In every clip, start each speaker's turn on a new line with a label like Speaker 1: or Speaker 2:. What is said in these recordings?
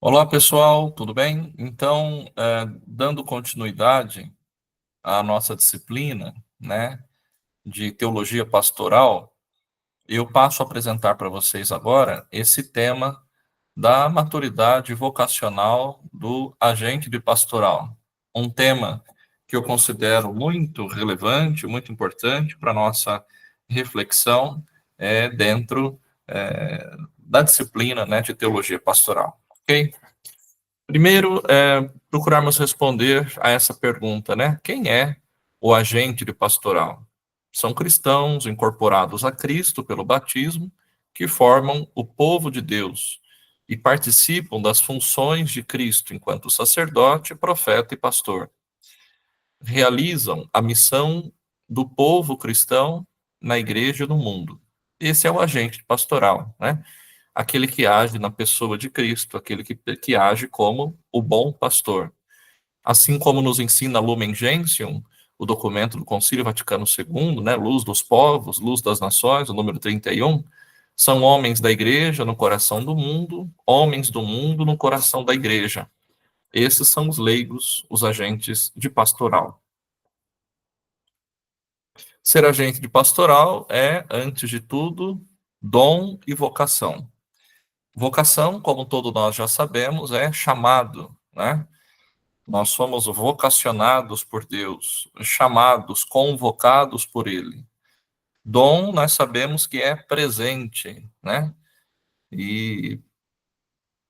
Speaker 1: Olá, pessoal, tudo bem? Então, dando continuidade à nossa disciplina, né, de teologia pastoral, eu passo a apresentar para vocês agora esse tema da maturidade vocacional do agente de pastoral. Um tema que eu considero muito relevante, muito importante para a nossa reflexão dentro da disciplina, né, de teologia pastoral, ok? Primeiro, procurarmos responder a essa pergunta, né? Quem é o agente de pastoral? São cristãos incorporados a Cristo pelo batismo, que formam o povo de Deus e participam das funções de Cristo enquanto sacerdote, profeta e pastor. Realizam a missão do povo cristão na igreja e no mundo. Esse é o agente pastoral, né? Aquele que age na pessoa de Cristo, aquele que age como o bom pastor. Assim como nos ensina Lumen Gentium, o documento do Concílio Vaticano II, né, Luz dos Povos, Luz das Nações, o número 31, são homens da igreja no coração do mundo, homens do mundo no coração da igreja. Esses são os leigos, os agentes de pastoral. Ser agente de pastoral é, antes de tudo, dom e vocação. Vocação, como todos nós já sabemos, é chamado, né? Nós somos vocacionados por Deus, chamados, convocados por Ele. Dom, nós sabemos que é presente, né? E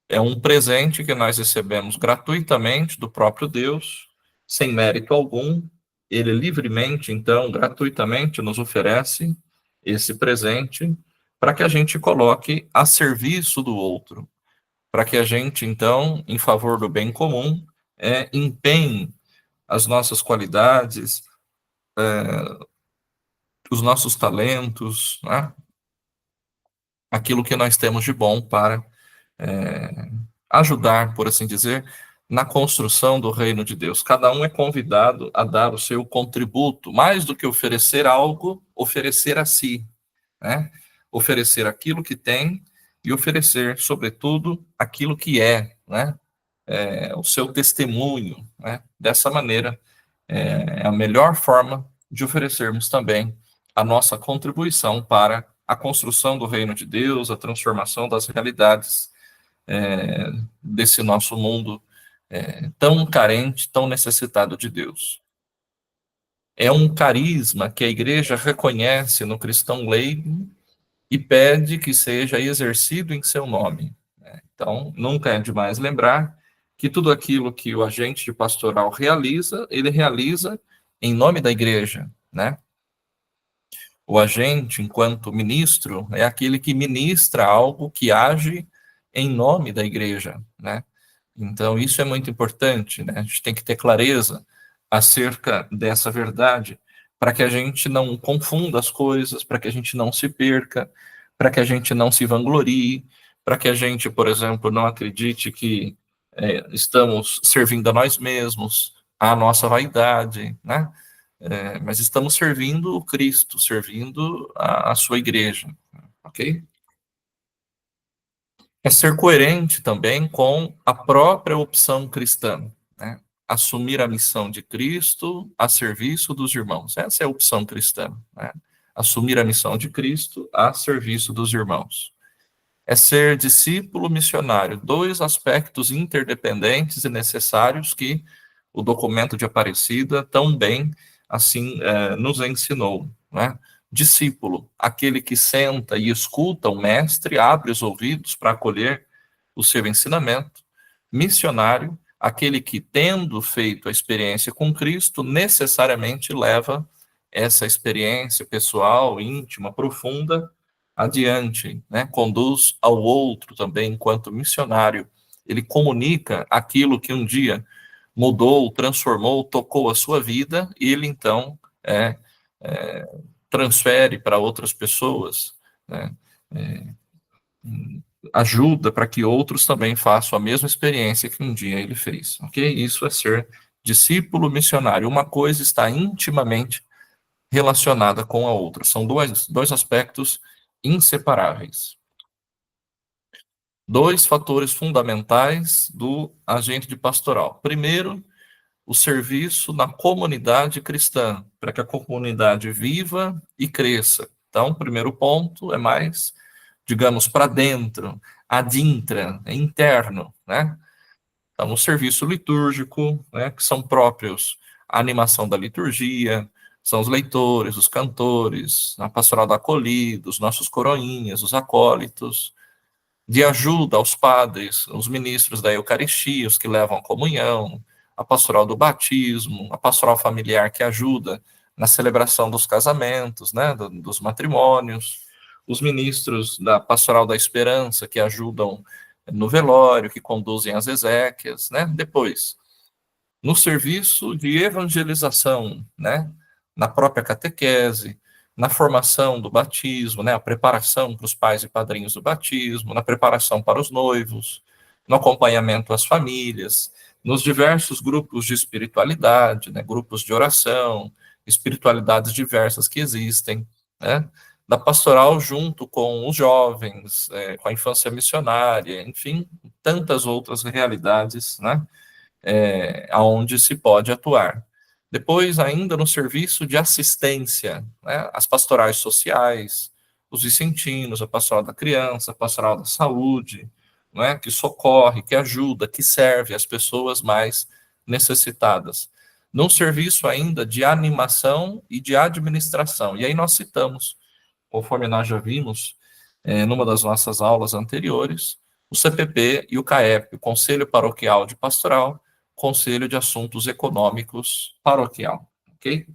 Speaker 1: é um presente que nós recebemos gratuitamente do próprio Deus, sem mérito algum. Ele livremente, então, gratuitamente nos oferece esse presente para que a gente coloque a serviço do outro, para que a gente, então, em favor do bem comum, empenhe as nossas qualidades, os nossos talentos, né? Aquilo que nós temos de bom para ajudar, por assim dizer, na construção do reino de Deus. Cada um é convidado a dar o seu contributo, mais do que oferecer algo, oferecer a si, né? Oferecer aquilo que tem e oferecer, sobretudo, aquilo que né? O seu testemunho, né? Dessa maneira, é a melhor forma de oferecermos também a nossa contribuição para a construção do reino de Deus, a transformação das realidades desse nosso mundo tão carente, tão necessitado de Deus. É um carisma que a igreja reconhece no cristão leigo e pede que seja exercido em seu nome. Então, nunca é demais lembrar que tudo aquilo que o agente de pastoral realiza, ele realiza em nome da igreja, né? O agente, enquanto ministro, é aquele que ministra algo que age em nome da igreja, né? Então, isso é muito importante, né? A gente tem que ter clareza acerca dessa verdade, para que a gente não confunda as coisas, para que a gente não se perca, para que a gente não se vanglorie, para que a gente, por exemplo, não acredite que estamos servindo a nós mesmos, a nossa vaidade, né? Mas estamos servindo o Cristo, servindo a sua igreja, ok? É ser coerente também com a própria opção cristã, né? Assumir a missão de Cristo a serviço dos irmãos. Essa é a opção cristã, né? Assumir a missão de Cristo a serviço dos irmãos. É ser discípulo missionário, dois aspectos interdependentes e necessários que o documento de Aparecida tão bem assim nos ensinou, né? Discípulo, aquele que senta e escuta o mestre, abre os ouvidos para acolher o seu ensinamento. Missionário, aquele que, tendo feito a experiência com Cristo, necessariamente leva essa experiência pessoal, íntima, profunda adiante, né? Conduz ao outro também enquanto missionário. Ele comunica aquilo que um dia mudou, transformou, tocou a sua vida, e ele então é, transfere para outras pessoas, né? É, ajuda para que outros também façam a mesma experiência que um dia ele fez, ok? Isso é ser discípulo missionário. Uma coisa está intimamente relacionada com a outra. São dois aspectos inseparáveis. dois fatores fundamentais do agente de pastoral. Primeiro, o serviço na comunidade cristã, para que a comunidade viva e cresça. Então, o primeiro ponto é mais, digamos, para dentro, adintra, é interno, né? Então, o serviço litúrgico, né, que são próprios a animação da liturgia, são os leitores, os cantores, a pastoral da acolhida, os nossos coroinhas, os acólitos, de ajuda aos padres, os ministros da Eucaristia, os que levam a comunhão, a pastoral do batismo, a pastoral familiar que ajuda na celebração dos casamentos, né, dos matrimônios, os ministros da pastoral da esperança que ajudam no velório, que conduzem as exéquias, né? Depois, no serviço de evangelização, né? Na própria catequese, na formação do batismo, né? A preparação para os pais e padrinhos do batismo, na preparação para os noivos, no acompanhamento às famílias, nos diversos grupos de espiritualidade, né? Grupos de oração, espiritualidades diversas que existem, né? Da pastoral junto com os jovens, com a infância missionária, enfim, tantas outras realidades, né? Aonde se pode atuar. Depois, ainda no serviço de assistência, né, as pastorais sociais, os vicentinos, a pastoral da criança, a pastoral da saúde, né, que socorre, que ajuda, que serve as pessoas mais necessitadas. Num serviço ainda de animação e de administração. E aí nós citamos, conforme nós já vimos, numa das nossas aulas anteriores, o CPP e o CAEP, o Conselho Paroquial de Pastoral, Conselho de Assuntos Econômicos Paroquial, ok?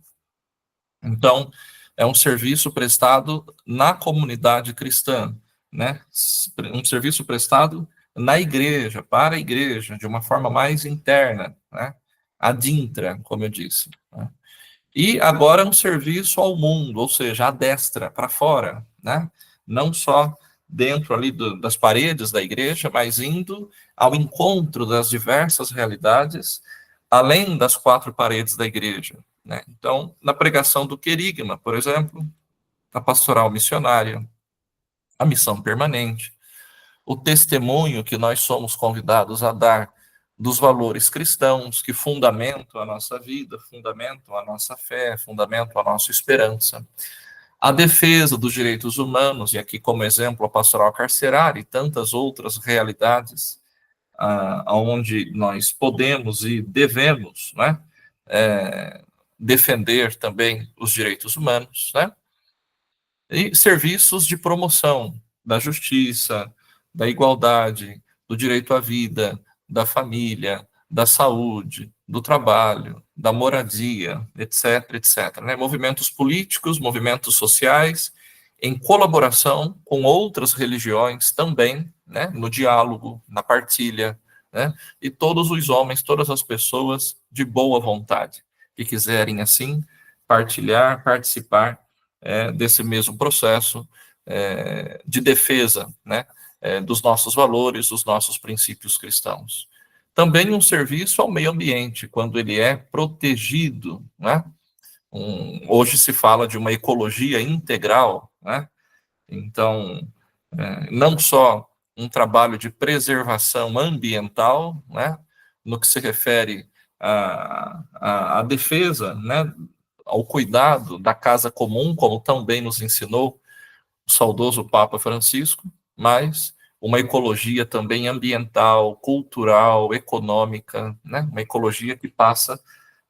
Speaker 1: Então, é um serviço prestado na comunidade cristã, né? Um serviço prestado na igreja, para a igreja, de uma forma mais interna, né? Adintra, como eu disse, né? E agora é um serviço ao mundo, ou seja, à destra, para fora, né? Não só dentro ali das paredes da igreja, mas indo ao encontro das diversas realidades, além das quatro paredes da igreja, né? Então, na pregação do querigma, por exemplo, a pastoral missionária, a missão permanente, o testemunho que nós somos convidados a dar dos valores cristãos que fundamentam a nossa vida, fundamentam a nossa fé, fundamentam a nossa esperança. A defesa dos direitos humanos, e aqui como exemplo a pastoral carcerária e tantas outras realidades onde nós podemos e devemos, né, defender também os direitos humanos, né? E serviços de promoção da justiça, da igualdade, do direito à vida, da família, da saúde, do trabalho, da moradia, etc, etc. Né? Movimentos políticos, movimentos sociais, em colaboração com outras religiões também, né? No diálogo, na partilha, né? E todos os homens, todas as pessoas de boa vontade, que quiserem assim partilhar, participar desse mesmo processo de defesa, né, dos nossos valores, dos nossos princípios cristãos. Também um serviço ao meio ambiente, quando ele é protegido, né? Hoje se fala de uma ecologia integral, né? Então, não só um trabalho de preservação ambiental, né, no que se refere à defesa, né, ao cuidado da casa comum, como também nos ensinou o saudoso Papa Francisco, mas uma ecologia também ambiental, cultural, econômica, né, uma ecologia que passa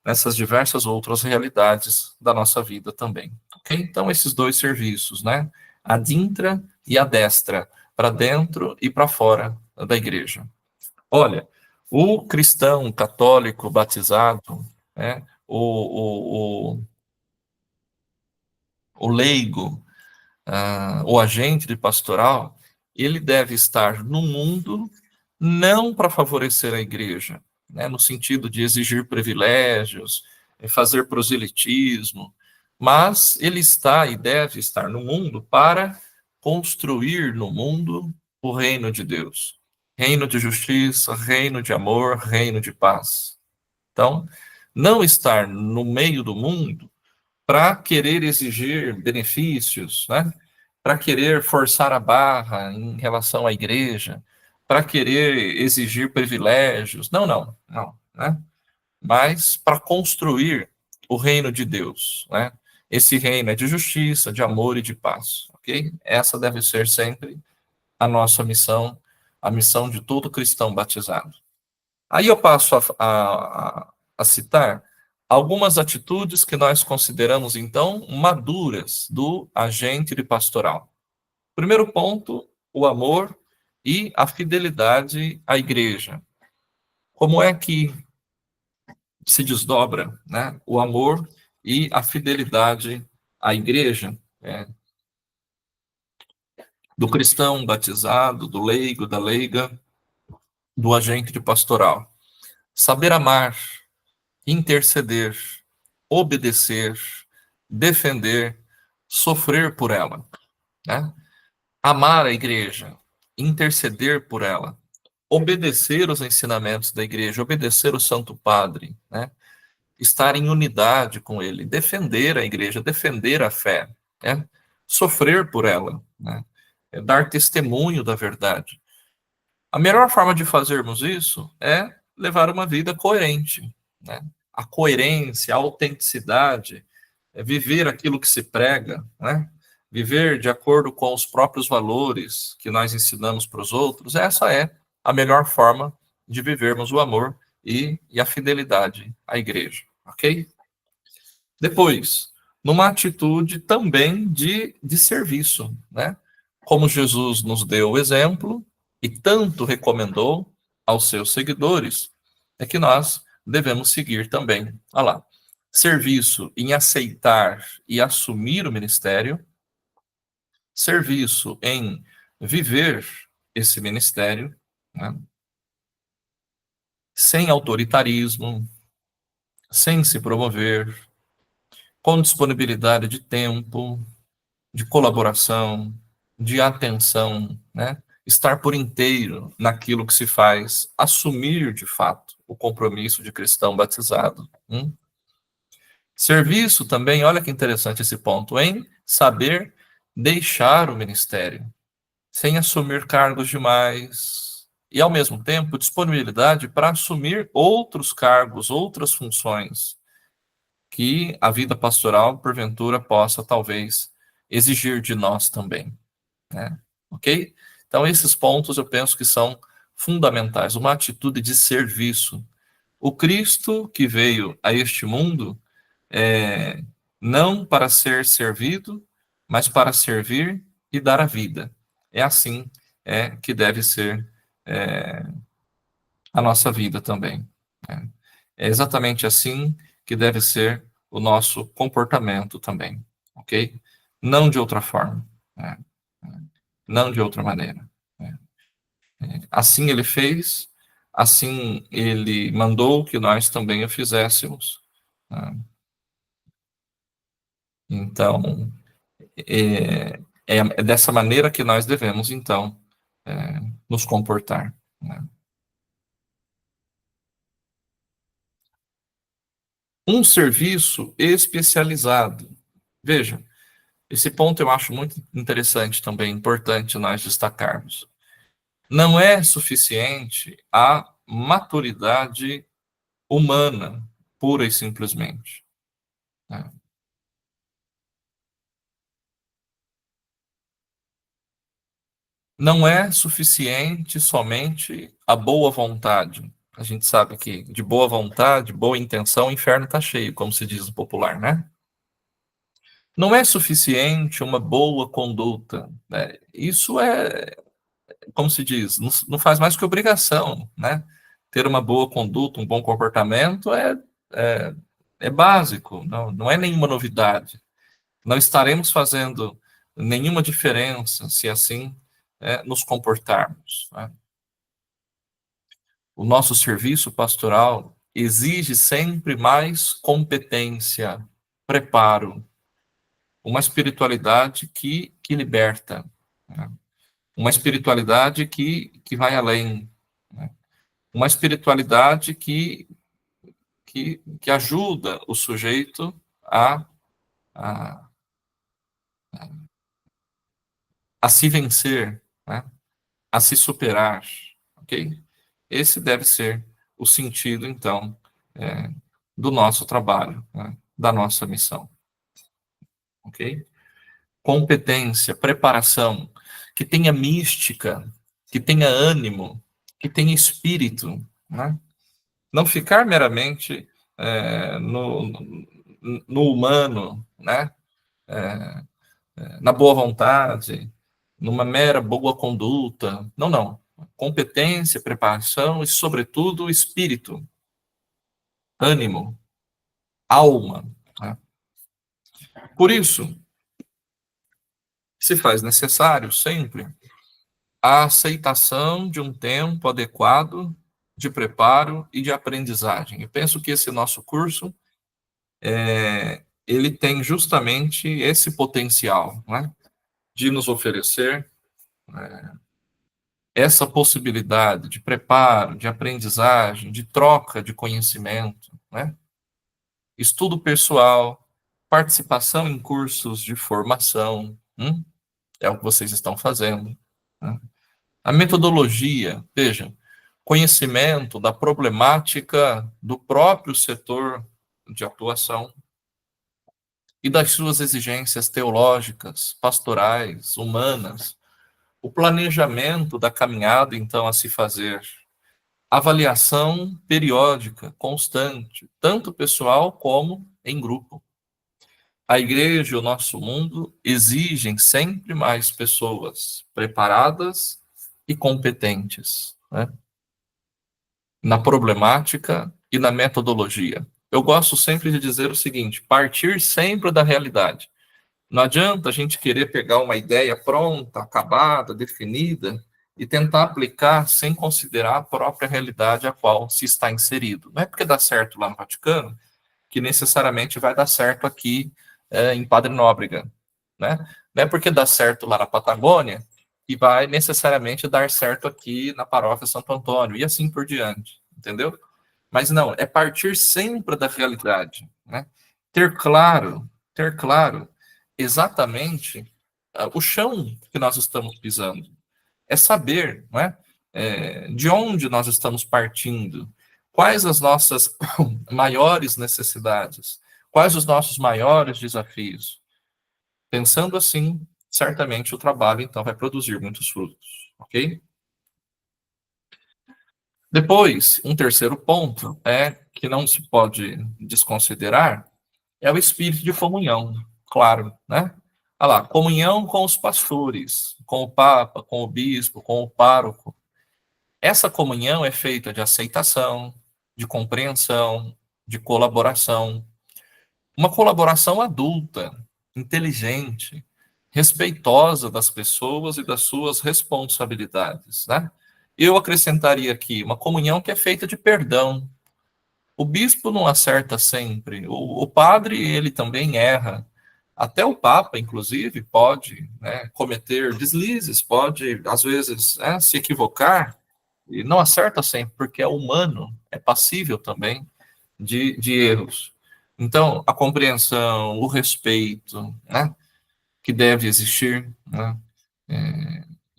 Speaker 1: nessas diversas outras realidades da nossa vida também. Ok? Então, esses dois serviços, né? A dintra e a destra, para dentro e para fora da igreja. Olha, o cristão católico batizado, né? O leigo, o agente de pastoral, ele deve estar no mundo não para favorecer a igreja, né, no sentido de exigir privilégios, fazer proselitismo, mas ele está e deve estar no mundo para construir no mundo o reino de Deus. Reino de justiça, reino de amor, reino de paz. Então, não estar no meio do mundo para querer exigir benefícios, né? Para querer forçar a barra em relação à igreja, para querer exigir privilégios. Não, não, não, né? Mas para construir o reino de Deus, né? Esse reino é de justiça, de amor e de paz, ok? Essa deve ser sempre a nossa missão, a missão de todo cristão batizado. Aí eu passo a citar algumas atitudes que nós consideramos, então, maduras do agente de pastoral. Primeiro ponto, o amor e a fidelidade à igreja. Como é que se desdobra, né, o amor e a fidelidade à igreja, né, do cristão batizado, do leigo, da leiga, do agente de pastoral? Saber amar, interceder, obedecer, defender, sofrer por ela, né? Amar a igreja, interceder por ela, obedecer os ensinamentos da igreja, obedecer o Santo Padre, né? Estar em unidade com ele, defender a igreja, defender a fé, né? Sofrer por ela, né? Dar testemunho da verdade. A melhor forma de fazermos isso é levar uma vida coerente, né? A coerência, a autenticidade, é viver aquilo que se prega, né? Viver de acordo com os próprios valores que nós ensinamos para os outros. Essa é a melhor forma de vivermos o amor e a fidelidade à igreja, ok? Depois, numa atitude também de serviço, né? Como Jesus nos deu o exemplo e tanto recomendou aos seus seguidores, é que nós devemos seguir também. Olha lá, serviço em aceitar e assumir o ministério, serviço em viver esse ministério, né? Sem autoritarismo, sem se promover, com disponibilidade de tempo, de colaboração, de atenção, né? Estar por inteiro naquilo que se faz, assumir de fato o compromisso de cristão batizado. Serviço também, olha que interessante esse ponto, em saber deixar o ministério, sem assumir cargos demais, e ao mesmo tempo disponibilidade para assumir outros cargos, outras funções, que a vida pastoral, porventura, possa talvez exigir de nós também, né? Ok? Então, esses pontos eu penso que são fundamentais, uma atitude de serviço. O Cristo que veio a este mundo é, não para ser servido, mas para servir e dar a vida. É assim que deve ser é, a nossa vida também, né? É exatamente assim que deve ser o nosso comportamento também, ok? Não de outra forma, né? Não de outra maneira, né? Assim ele fez, assim ele mandou que nós também o fizéssemos, né? Então, é dessa maneira que nós devemos, então, nos comportar, né? Um serviço especializado. Veja, esse ponto eu acho muito interessante também, importante nós destacarmos. Não é suficiente a maturidade humana, pura e simplesmente, né? Não é suficiente somente a boa vontade. A gente sabe que de boa vontade, boa intenção, o inferno está cheio, como se diz no popular, né? Não é suficiente uma boa conduta, né? Isso é, como se diz, não faz mais que obrigação, né? Ter uma boa conduta, um bom comportamento é, é básico, não é nenhuma novidade. Não estaremos fazendo nenhuma diferença se assim nos comportarmos, né? O nosso serviço pastoral exige sempre mais competência, preparo, uma espiritualidade que liberta, né? Uma espiritualidade que vai além, né? Uma espiritualidade que ajuda o sujeito a, a se vencer, né? A se superar. ok? Esse deve ser o sentido, então, do nosso trabalho, né? Da nossa missão, ok? Competência, preparação, que tenha mística, que tenha ânimo, que tenha espírito, né? Não ficar meramente no humano, né? Na boa vontade, numa mera boa conduta. Não, não. Competência, preparação e, sobretudo, espírito, ânimo, alma, né? Por isso, se faz necessário sempre a aceitação de um tempo adequado de preparo e de aprendizagem. Eu penso que esse nosso curso, ele tem justamente esse potencial, né, de nos oferecer essa possibilidade de preparo, de aprendizagem, de troca de conhecimento, né, estudo pessoal, participação em cursos de formação, é o que vocês estão fazendo, né? A metodologia, veja, conhecimento da problemática do próprio setor de atuação e das suas exigências teológicas, pastorais, humanas, o planejamento da caminhada, então, a se fazer, avaliação periódica, constante, tanto pessoal como em grupo. A igreja e o nosso mundo exigem sempre mais pessoas preparadas e competentes, né, na problemática e na metodologia. Eu gosto sempre de dizer o seguinte: partir sempre da realidade. Não adianta a gente querer pegar uma ideia pronta, acabada, definida, e tentar aplicar sem considerar a própria realidade a qual se está inserido. Não é porque dá certo lá no Vaticano que necessariamente vai dar certo aqui em Padre Nóbrega, né? Não é porque dá certo lá na Patagônia que vai necessariamente dar certo aqui na Paróquia Santo Antônio, e assim por diante, entendeu? Mas não, é partir sempre da realidade, né? Ter claro exatamente o chão que nós estamos pisando. É saber, não é? De onde nós estamos partindo, quais as nossas maiores necessidades, quais os nossos maiores desafios. Pensando assim, certamente o trabalho, então, vai produzir muitos frutos, ok? Depois, um terceiro ponto que não se pode desconsiderar é o espírito de comunhão, claro, né? Olha lá, comunhão com os pastores, com o Papa, com o bispo, com o pároco. Essa comunhão é feita de aceitação, de compreensão, de colaboração. Uma colaboração adulta, inteligente, respeitosa das pessoas e das suas responsabilidades, né? Eu acrescentaria aqui uma comunhão que é feita de perdão. O bispo não acerta sempre, o padre, ele também erra. Até o Papa, inclusive, pode, né, cometer deslizes, pode, às vezes, se equivocar, e não acerta sempre, porque é humano, é passível também de erros. Então, a compreensão, o respeito, né, que deve existir, né,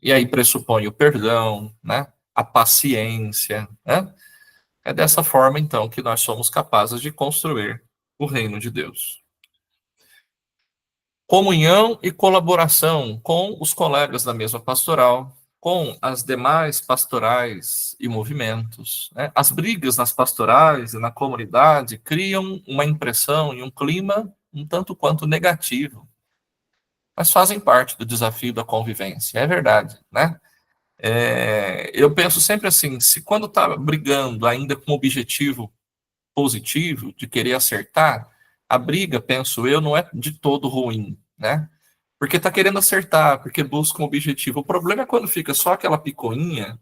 Speaker 1: e aí pressupõe o perdão, né, a paciência, né. É dessa forma, então, que nós somos capazes de construir o reino de Deus. Comunhão e colaboração com os colegas da mesma pastoral, com as demais pastorais e movimentos, né? As brigas nas pastorais e na comunidade criam uma impressão e um clima um tanto quanto negativo, mas fazem parte do desafio da convivência, é verdade, né? Eu penso sempre assim, se quando está brigando ainda com objetivo positivo, de querer acertar, a briga, penso eu, não é de todo ruim, né? Porque está querendo acertar, porque busca um objetivo. O problema é quando fica só aquela picuinha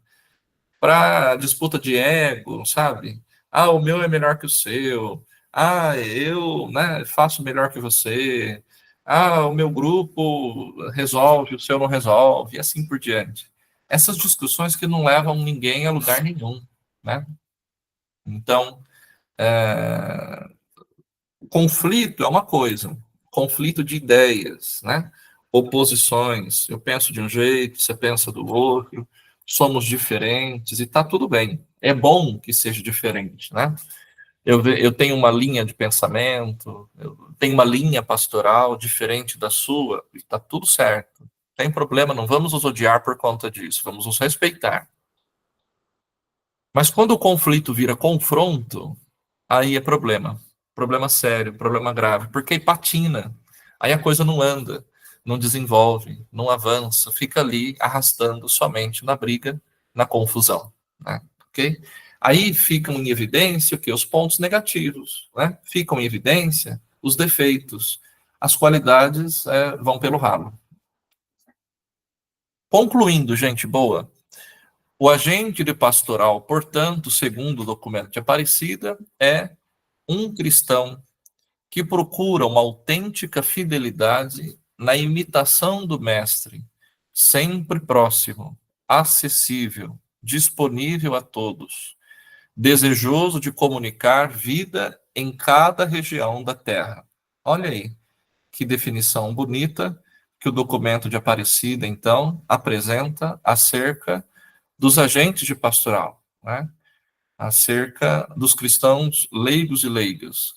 Speaker 1: para disputa de ego, sabe? Ah, o meu é melhor que o seu. Ah, eu, né, faço melhor que você. Ah, o meu grupo resolve, o seu não resolve, e assim por diante. Essas discussões que não levam ninguém a lugar nenhum, né? Então, conflito é uma coisa, conflito de ideias, né? Oposições. Eu penso de um jeito, você pensa do outro. somos diferentes e está tudo bem. É bom que seja diferente, né? Eu tenho uma linha de pensamento, eu tenho uma linha pastoral diferente da sua, e está tudo certo. Não tem problema, não vamos nos odiar por conta disso, vamos nos respeitar. Mas quando o conflito vira confronto, aí é problema. Problema sério, problema grave, porque aí patina. Aí a coisa não anda, não desenvolve, não avança, fica ali arrastando somente na briga, na confusão, né? Ok? Aí ficam em evidência o que? Os pontos negativos, né? Ficam em evidência os defeitos. As qualidades vão pelo ralo. Concluindo, gente boa, o agente de pastoral, portanto, segundo o documento de Aparecida, é um cristão que procura uma autêntica fidelidade na imitação do Mestre, sempre próximo, acessível, disponível a todos, desejoso de comunicar vida em cada região da Terra. Olha aí, que definição bonita que o documento de Aparecida, então, apresenta acerca dos agentes de pastoral, né? Acerca dos cristãos leigos e leigas,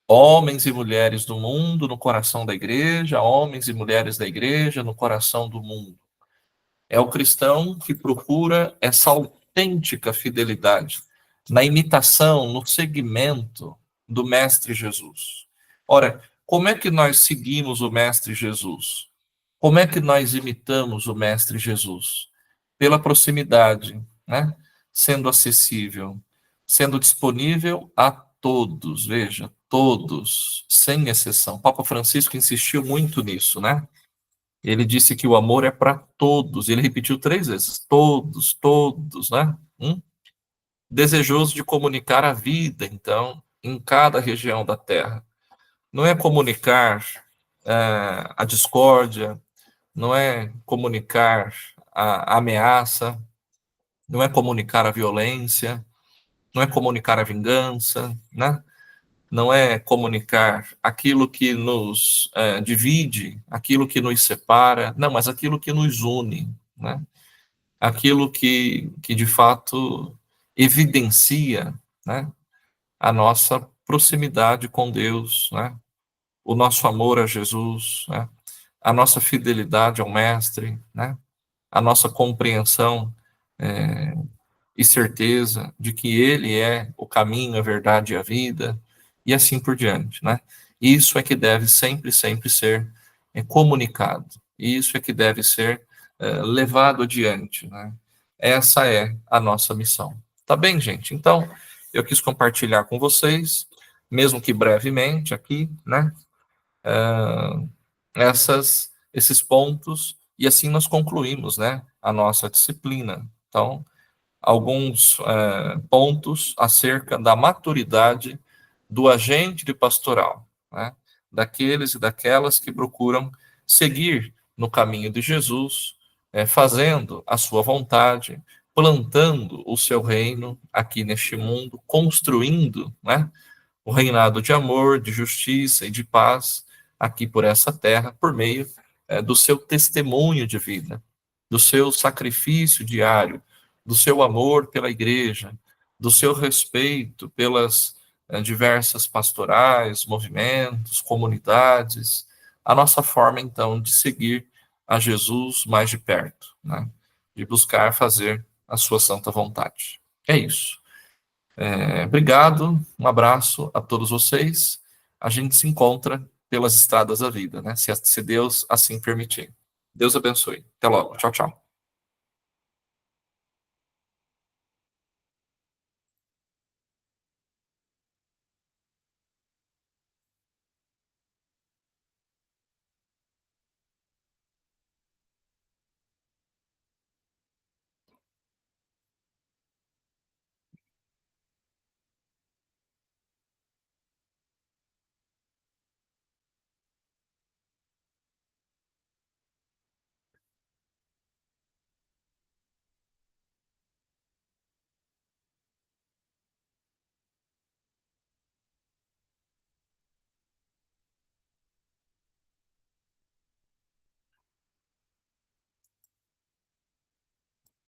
Speaker 1: homens e mulheres do mundo no coração da igreja, homens e mulheres da igreja no coração do mundo. É o cristão que procura essa autêntica fidelidade na imitação, no seguimento do Mestre Jesus. Ora, como é que nós seguimos o Mestre Jesus? Como é que nós imitamos o Mestre Jesus? Pela proximidade, né? Sendo acessível, sendo disponível a todos, veja, todos, sem exceção. Papa Francisco insistiu muito nisso, né? Ele disse que o amor é para todos. Ele repetiu 3 vezes: todos, todos, né? Desejoso de comunicar a vida, então, em cada região da Terra. Não é comunicar a discórdia, não é comunicar a ameaça, não é comunicar a violência, não é comunicar a vingança, né? Não é comunicar aquilo que nos divide, aquilo que nos separa, não, mas aquilo que nos une, né? Aquilo que de fato evidencia, né, a nossa proximidade com Deus, né? O nosso amor a Jesus, né? A nossa fidelidade ao Mestre, né? A nossa compreensão e certeza de que Ele é o caminho, a verdade e a vida, e assim por diante, né? Isso é que deve sempre, sempre ser comunicado. Isso é que deve ser levado adiante, né? Essa é a nossa missão. Tá bem, gente? Então, eu quis compartilhar com vocês, mesmo que brevemente aqui, né? Esses pontos, e assim nós concluímos, né? A nossa disciplina. Então, alguns pontos acerca da maturidade do agente de pastoral, né? Daqueles e daquelas que procuram seguir no caminho de Jesus, fazendo a sua vontade, plantando o seu reino aqui neste mundo, construindo, né, o reinado de amor, de justiça e de paz aqui por essa terra, por meio do seu testemunho de vida, do seu sacrifício diário, do seu amor pela igreja, do seu respeito pelas diversas pastorais, movimentos, comunidades, a nossa forma, então, de seguir a Jesus mais de perto, né? De buscar fazer a sua santa vontade. É isso. Obrigado, um abraço a todos vocês. A gente se encontra pelas estradas da vida, né? Se Deus assim permitir. Deus abençoe. Até logo. Tchau, tchau.